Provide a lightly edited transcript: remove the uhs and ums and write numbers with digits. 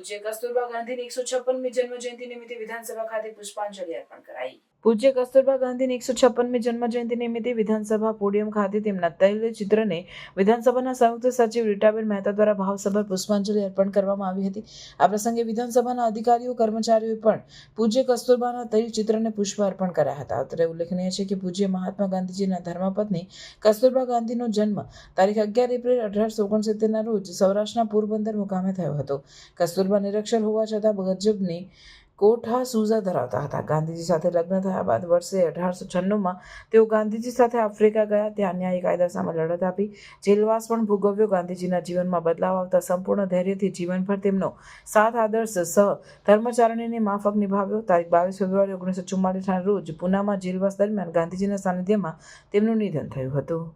પૂજ્ય કસ્તુરબા ગાંધીની 156મી જન્મજયંતિ નિમિત્તે વિધાનસભા ખાતે પુષ્પાંજલિ અર્પણ કરાઈ. પૂજ્ય કસ્તુરબા ગાંધીની 156મી જન્મજયંતિ નિમિત્તે વિધાનસભા પોડિયમ ખાતે તેમના તૈલચિત્રને વિધાનસભાના સંયુક્ત સચિવ રીટાબેન મહેતા દ્વારા ભાવસભર પુષ્પાંજલિ અર્પણ કરવામાં આવી હતી. આ પ્રસંગે વિધાનસભાના અધિકારીઓ કર્મચારીઓએ પણ પૂજ્ય કસ્તુરબાના તૈલચિત્રને પુષ્પ અર્પણ કર્યા હતા. અત્રે ઉલ્લેખનીય છે કે પૂજ્ય મહાત્મા ગાંધીજીના ધર્મપત્ની કસ્તુરબા ગાંધીનો જન્મ તારીખ 11 એપ્રિલ 1869ના રોજ સૌરાષ્ટ્રના પોરબંદર મુકામે થયો હતો. કસ્તુરબા નિરક્ષર હોવા છતાં ગજબની કોઠા સૂઝા ધરાવતા હતા. ગાંધીજી સાથે લગ્ન થયા બાદ વર્ષે 1896માં તેઓ ગાંધીજી સાથે આફ્રિકા ગયા. ત્યાં ન્યાયી કાયદા સામે લડત આપી, જેલવાસ પણ ભોગવ્યો. ગાંધીજીના જીવનમાં બદલાવ આવતા સંપૂર્ણ ધૈર્યથી જીવનભર તેમનો સાથ આદર્શ ધર્મચારણીની માફક નિભાવ્યો. તારીખ 22 ફેબ્રુઆરી 1944ના રોજ પૂનામાં જેલવાસ દરમિયાન ગાંધીજીના સાનિધ્યમાં તેમનું નિધન થયું હતું.